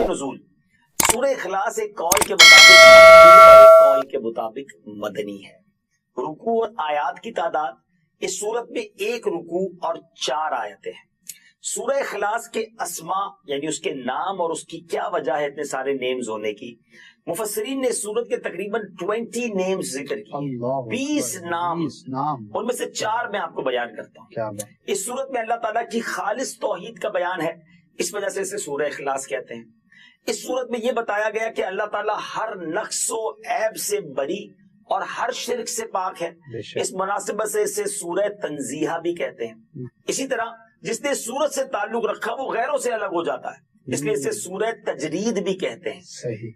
نزول سورہ اخلاص ایک قول کے مطابق مکی اور ایک قول کے مطابق مدنی ہے۔ رکوع اور آیات کی تعداد اس سورت میں 1 رکوع اور 4 آیتیں ہیں۔ سورہ اخلاص کے اسماء یعنی اس کے نام اور اس کی کیا وجہ ہے اتنے سارے نیمز ہونے کی، مفسرین نے اس سورت کے تقریباً 20 نیمز ذکر کیے، 20 نام، ان میں سے 4 میں آپ کو بیان کرتا ہوں۔ اس سورت میں اللہ تعالیٰ کی خالص توحید کا بیان ہے، اس وجہ سے اسے سورہ اخلاص کہتے ہیں۔ اس سورت میں یہ بتایا گیا کہ اللہ تعالیٰ ہر نقص و عیب سے بری اور ہر شرک سے پاک ہے، اس مناسبت سے اسے سورہ تنزیہ بھی کہتے ہیں۔ اسی طرح جس نے سورت سے تعلق رکھا وہ غیروں سے الگ ہو جاتا ہے، اس لیے اسے سورہ تجرید بھی کہتے ہیں۔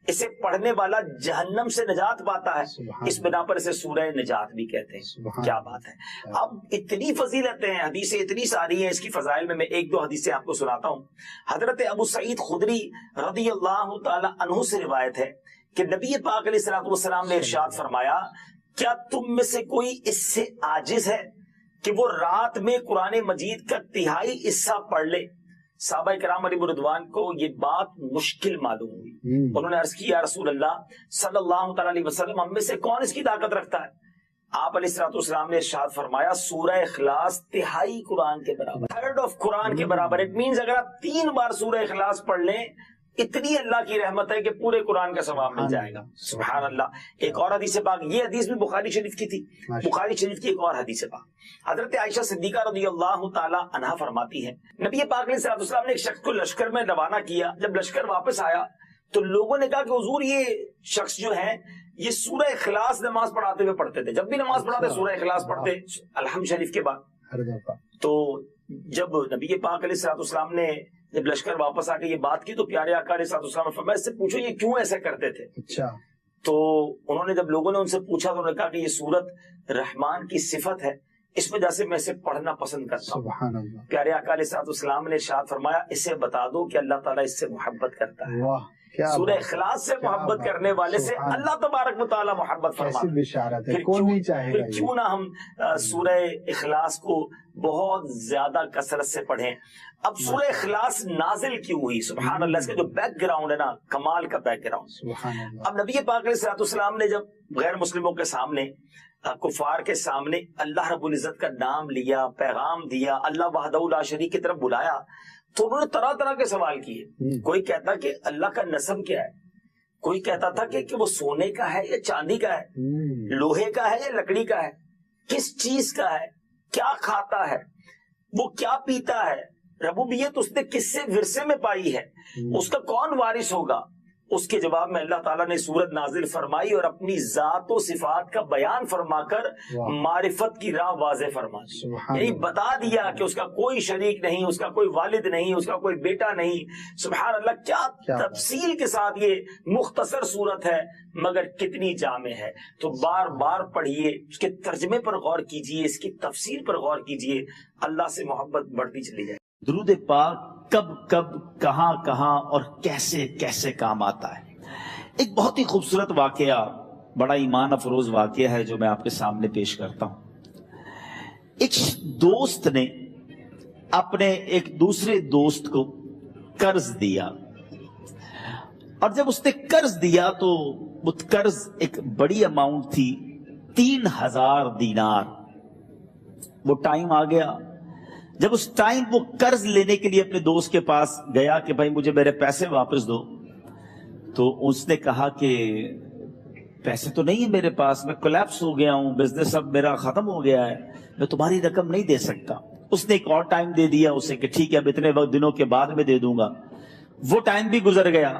اسے پڑھنے والا جہنم سے نجات پاتا ہے، اس بنا پر اسے سورہ نجات بھی کہتے ہیں۔ کیا بات ہے! اب اتنی فضیلتیں ہیں، حدیثیں اتنی ساری ہیں، اس کی فضائل میں 1-2 حدیثیں آپ کو سناتا ہوں۔ حضرت ابو سعید خدری رضی اللہ تعالی عنہ سے روایت ہے کہ نبی پاک علیہ السلام نے ارشاد فرمایا، کیا تم میں سے کوئی اس سے عاجز ہے کہ وہ رات میں قرآن مجید کا 1/3 حصہ پڑھ لے؟ صحابہ کرام علیہ رضوان کو یہ بات مشکل معلوم ہوئی، انہوں نے عرض کی یا رسول اللہ صلی اللہ تعالی علیہ وسلم، ہم میں سے کون اس کی طاقت رکھتا ہے؟ آپ علیہ السلام نے ارشاد فرمایا، سورہ اخلاص 1/3 قرآن کے برابر، 1/3 آف قرآن کے برابر۔ اٹ مینز اگر آپ 3 بار سورہ اخلاص پڑھ لیں، اتنی اللہ کی رحمت ہے کہ پورے قرآن کا ثواب مل جائے گا۔ سبحان اللہ۔ ایک اور حدیث پاک، یہ حدیث بھی بخاری شریف کی تھی، بخاری شریف کی ایک اور حدیث پاک، حضرت عائشہ صدیقہ رضی اللہ تعالی عنہا فرماتی ہے، نبی پاک علیہ السلام نے ایک شخص کو لشکر میں روانہ کیا، جب لشکر واپس آیا تو لوگوں نے کہا کہ حضور یہ شخص جو ہے یہ سورہ اخلاص نماز پڑھاتے ہوئے پڑھتے تھے، جب بھی نماز پڑھاتے سورہ اخلاص پڑھتے الحمد شریف کے بعد۔ تو جب نبی پاک علیہ السلام نے جب لشکر واپس آ کے یہ بات کی تو پیارے آقا علیہ السلام نے فرمایا، اس سے پوچھو یہ کیوں ایسا کرتے تھے؟ اچھا۔ تو انہوں نے جب لوگوں نے ان سے پوچھا تو انہوں نے کہا کہ یہ سورت رحمان کی صفت ہے، اس وجہ سے میں اسے پڑھنا پسند کرتا ہوں۔ سبحان اللہ۔ پیارے آقا علیہ السلام نے ارشاد فرمایا، اسے بتا دو کہ اللہ تعالیٰ اس سے محبت کرتا ہے۔ سورہ اخلاص سے محبت کرنے والے سے اللہ تبارک و تعالیٰ محبت فرماتا ہے۔ پھر کیوں نہ ہم سورہ اخلاص کو بہت زیادہ کثرت سے پڑھیں۔ اب سورہ اخلاص نازل کیوں ہوئی؟ سبحان اللہ، اس کا جو بیک گراؤنڈ ہے نا، کمال کا بیک گراؤنڈ۔ اب نبی پاک علیہ السلام نے جب غیر مسلموں کے سامنے، کفار کے سامنے اللہ رب العزت کا نام لیا، پیغام دیا، اللہ وحدہ لا شریک کی طرف بلایا، تو انہوں نے طرح طرح کے سوال کیے۔ کوئی کہتا کہ اللہ کا نسب کیا ہے، کوئی کہتا تھا کہ وہ سونے کا ہے یا چاندی کا ہے، لوہے کا ہے یا لکڑی کا ہے، کس چیز کا ہے، کیا کھاتا ہے، وہ کیا پیتا ہے، ربوبیت اس نے کس سے ورثے میں پائی ہے، اس کا کون وارث ہوگا؟ اس کے جواب میں اللہ تعالیٰ نے سورت نازل فرمائی اور اپنی ذات و صفات کا بیان فرما کر معرفت کی راہ واضح فرما دی، یعنی بتا دیا کہ اس کا کوئی شریک نہیں، اس کا کوئی والد نہیں، اس کا کوئی بیٹا نہیں۔ سبحان اللہ، کیا تفصیل کے ساتھ یہ مختصر سورت ہے مگر کتنی جامع ہے۔ تو بار بار پڑھیے، اس کے ترجمے پر غور کیجئے، اس کی تفسیر پر غور کیجئے، اللہ سے محبت بڑھتی چلی جائے۔ درود پاک کب کب کہاں کہاں اور کیسے کیسے کام آتا ہے۔ ایک بہت ہی خوبصورت واقعہ، بڑا ایمان افروز واقعہ ہے جو میں آپ کے سامنے پیش کرتا ہوں۔ ایک دوست نے اپنے ایک دوسرے دوست کو قرض دیا، اور جب اس نے قرض دیا تو وہ قرض ایک بڑی اماؤنٹ تھی، 3000 دینار۔ وہ ٹائم آ گیا جب اس ٹائم وہ قرض لینے کے لیے اپنے دوست کے پاس گیا کہ بھائی مجھے میرے پیسے واپس دو، تو اس نے کہا کہ پیسے تو نہیں ہے میرے پاس، میں کولیپس ہو گیا ہوں، بزنس اب میرا ختم ہو گیا ہے، میں تمہاری رقم نہیں دے سکتا۔ اس نے ایک اور ٹائم دے دیا اسے کہ ٹھیک ہے اب اتنے دنوں کے بعد میں دے دوں گا۔ وہ ٹائم بھی گزر گیا،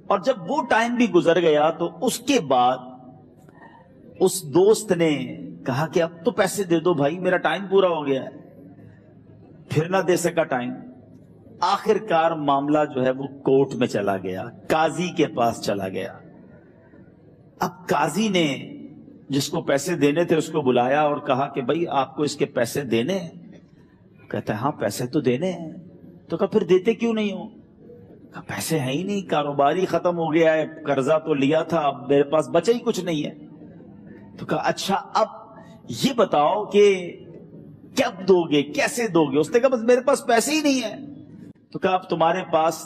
اور جب وہ ٹائم بھی گزر گیا تو اس کے بعد اس دوست نے کہا کہ اب تو پیسے دے دو بھائی، میرا ٹائم پورا ہو گیا ہے۔ پھر نہ دے سکا ٹائم، آخر کار معاملہ جو ہے وہ کورٹ میں چلا گیا، قاضی کے پاس چلا گیا۔ اب قاضی نے جس کو پیسے دینے تھے اس کو بلایا اور کہا کہ بھائی آپ کو اس کے پیسے دینے ہیں؟ کہتا ہے ہاں پیسے تو دینے ہیں۔ تو کہا پھر دیتے کیوں نہیں ہو؟ کہا پیسے ہیں ہی نہیں، کاروبار ہی ختم ہو گیا ہے، قرضہ تو لیا تھا، اب میرے پاس بچا ہی کچھ نہیں ہے۔ تو کہا اچھا اب یہ بتاؤ کہ کب دو گے، کیسے دو گے؟ اس نے کہا بس میرے پاس پیسے ہی نہیں ہے۔ تو کہا اب تمہارے پاس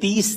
30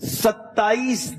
27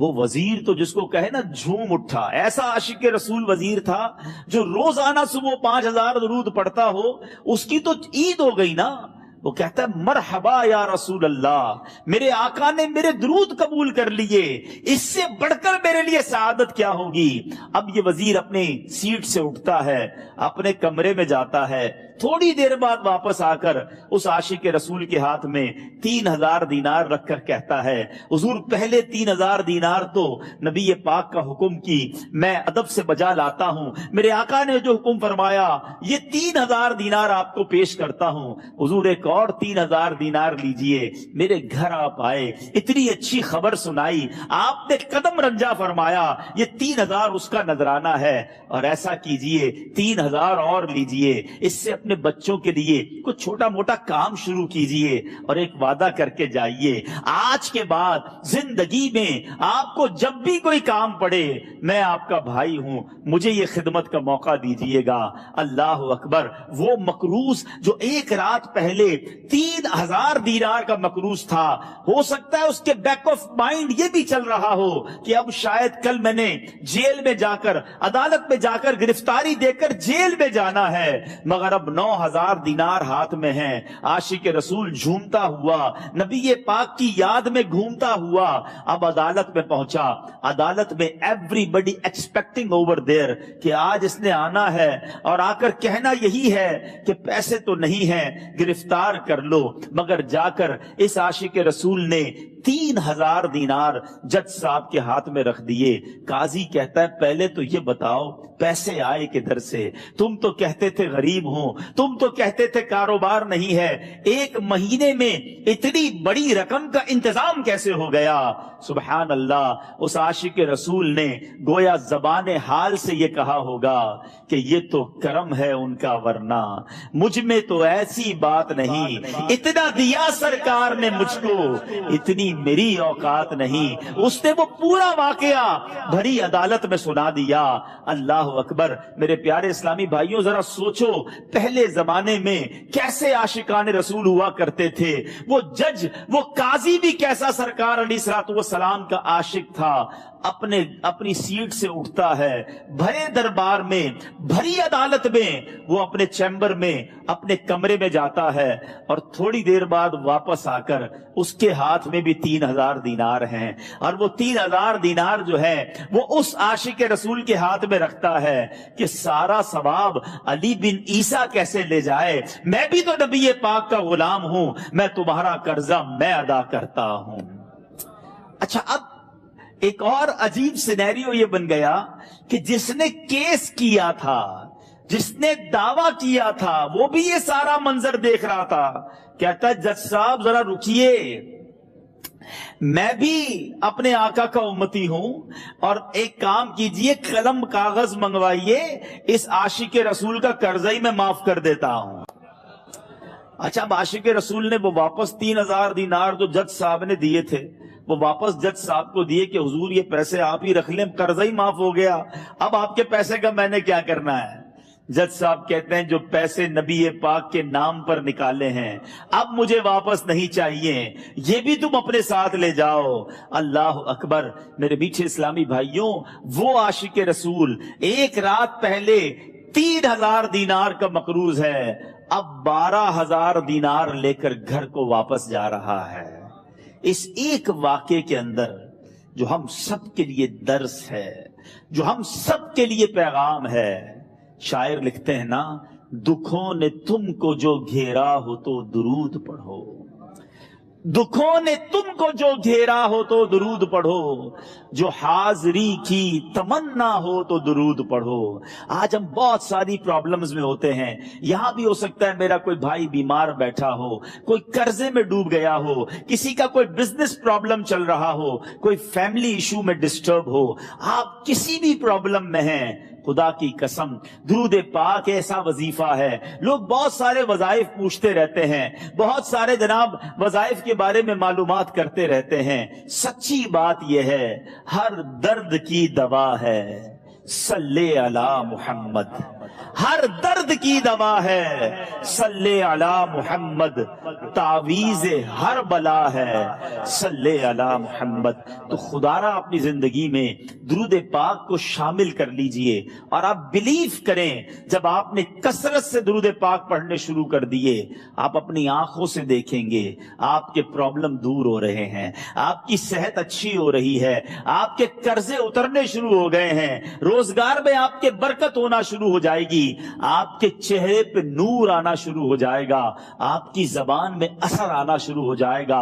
وہ وزیر تو جس کو کہے نا جھوم اٹھا، ایسا عاشق رسول وزیر تھا جو روزانہ صبح 5000 درود پڑھتا ہو، اس کی تو عید ہو گئی نا۔ وہ کہتا ہے مرحبا یا رسول اللہ، میرے آقا نے میرے درود قبول کر لیے، اس سے بڑھ کر میرے لیے سعادت کیا ہوگی۔ اب یہ وزیر اپنی سیٹ سے اٹھتا ہے، اپنے کمرے میں جاتا ہے، تھوڑی دیر بعد واپس آ کر اس عاشق رسول کے ہاتھ میں 3000 دینار رکھ کر کہتا ہے حضور پہلے 3000 دینار تو نبی پاک کا حکم کی میں ادب سے بجا لاتا ہوں، میرے آقا نے جو حکم فرمایا یہ 3000 دینار آپ کو پیش کرتا ہوں، حضور ایک اور 3000 دینار لیجئے۔ میرے گھر آپ آئے، اتنی اچھی خبر سنائی، آپ نے قدم رنجا فرمایا یہ 3000 اس کا نذرانہ ہے، اور ایسا کیجئے 3000 اور لیجئے، اس سے اپنے بچوں کے لیے کچھ چھوٹا موٹا کام شروع کیجئے، اور ایک وعدہ کر کے جائیے آج کے بعد زندگی میں آپ کو جب بھی کوئی کام پڑے میں آپ کا بھائی ہوں، مجھے یہ خدمت کا موقع دیجئے گا۔ اللہ اکبر، وہ مقروض جو ایک رات پہلے 3000 دینار کا مقروض تھا، ہو سکتا ہے اس کے بیک آف مائنڈ یہ بھی چل رہا ہو کہ اب شاید کل میں نے جیل میں جا کر، عدالت میں جا کر گرفتاری دے کر جیل میں جانا ہے، مگر اب 9000 دینار ہاتھ میں ہیں۔ عاشق رسول جھومتا ہوا نبی پاک کی یاد میں گھومتا ہوا اب عدالت میں پہنچا۔ عدالت میں everybody expecting over there کہ آج اس نے آنا ہے اور آ کر کہنا یہی ہے کہ پیسے تو نہیں ہیں، گرفتار کر لو، مگر جا کر اس عاشق رسول نے 3000 دینار جج صاحب کے ہاتھ میں رکھ دیے۔ قاضی کہتا ہے پہلے تو یہ بتاؤ پیسے آئے کدھر سے؟ تم تو کہتے تھے غریب ہوں، تم تو کہتے تھے کاروبار نہیں ہے، ایک مہینے میں اتنی بڑی رقم کا انتظام کیسے ہو گیا؟ سبحان اللہ، اس عاشق رسول نے گویا زبان حال سے یہ کہا ہوگا کہ یہ تو کرم ہے ان کا، ورنہ مجھ میں تو ایسی بات نہیں، اتنا دیا سرکار نے مجھ کو، اتنی میری اوقات نہیں۔ اس نے وہ پورا واقعہ بھری عدالت میں سنا دیا۔ اللہ اکبر، میرے پیارے اسلامی بھائیوں ذرا سوچو پہلے زمانے میں کیسے عاشقان رسول ہوا کرتے تھے۔ وہ جج، وہ قاضی بھی کیسا سرکار علیہ الصلوۃ والسلام کا عاشق تھا۔ اپنی سیٹ سے اٹھتا ہے، بھرے دربار میں، بھری عدالت میں، وہ اپنے چیمبر میں، اپنے کمرے میں جاتا ہے، اور تھوڑی دیر بعد واپس آ کر اس کے ہاتھ میں بھی 3000 دینار ہیں، اور وہ 3000 دینار جو ہے وہ اس عاشق رسول کے ہاتھ میں رکھتا ہے کہ سارا ثواب علی بن عیسیٰ کیسے لے جائے، میں بھی تو نبی پاک کا غلام ہوں، میں تمہارا قرضہ میں ادا کرتا ہوں۔ اچھا، اب ایک اور عجیب سینیریو یہ بن گیا کہ جس نے کیس کیا تھا، جس نے دعویٰ کیا تھا، وہ بھی یہ سارا منظر دیکھ رہا تھا۔ کہتا ہے جج صاحب ذرا رکیے، میں بھی اپنے آقا کا امتی ہوں، اور ایک کام کیجئے، قلم کاغذ منگوائیے، اس عاشق رسول کا قرضہ ہی میں معاف کر دیتا ہوں۔ اچھا، اب عاشق رسول نے وہ واپس 3000 دینار جو جج صاحب نے دیے تھے وہ واپس جج صاحب کو دیے کہ حضور یہ پیسے آپ ہی رکھ لیں، قرضہ ہی معاف ہو گیا، اب آپ کے پیسے کا میں نے کیا کرنا ہے؟ جج صاحب کہتے ہیں جو پیسے نبی پاک کے نام پر نکالے ہیں اب مجھے واپس نہیں چاہیے، یہ بھی تم اپنے ساتھ لے جاؤ۔ اللہ اکبر، میرے میٹھے اسلامی بھائیوں، وہ عاشق رسول ایک رات پہلے 3000 دینار کا مقروض ہے، اب 12000 دینار لے کر گھر کو واپس جا رہا ہے۔ اس ایک واقعے کے اندر جو ہم سب کے لیے درس ہے، جو ہم سب کے لیے پیغام ہے، شاعر لکھتے ہیں نا، دکھوں نے تم کو جو گھیرا ہو تو درود پڑھو، دکھوں نے تم کو جو گھیرا ہو تو درود پڑھو، جو حاضری کی تمنا ہو تو درود پڑھو۔ آج ہم بہت ساری پرابلمز میں ہوتے ہیں، یہاں بھی ہو سکتا ہے میرا کوئی بھائی بیمار بیٹھا ہو، کوئی قرضے میں ڈوب گیا ہو، کسی کا کوئی بزنس پرابلم چل رہا ہو، کوئی فیملی ایشو میں ڈسٹرب ہو، آپ کسی بھی پرابلم میں ہیں، خدا کی قسم درود پاک ایسا وظیفہ ہے۔ لوگ بہت سارے وظائف پوچھتے رہتے ہیں، بہت سارے جناب وظائف کے بارے میں معلومات کرتے رہتے ہیں، سچی بات یہ ہے ہر درد کی دوا ہے، صلی علی محمد۔ ہر درد کی دوا ہے، صلی علی محمد تعویذ ہر بلا ہے، صلی علی محمد۔ تو خدا را اپنی زندگی میں درود پاک کو شامل کر لیجئے، اور آپ بلیو کریں جب آپ نے کثرت سے درود پاک پڑھنے شروع کر دیے، آپ اپنی آنکھوں سے دیکھیں گے آپ کے پرابلم دور ہو رہے ہیں، آپ کی صحت اچھی ہو رہی ہے، آپ کے قرضے اترنے شروع ہو گئے ہیں، روزگار میں آپ کے برکت ہونا شروع ہو جائے گی، آپ کے چہرے پہ نور آنا شروع ہو جائے گا، آپ کی زبان میں اثر آنا شروع ہو جائے گا۔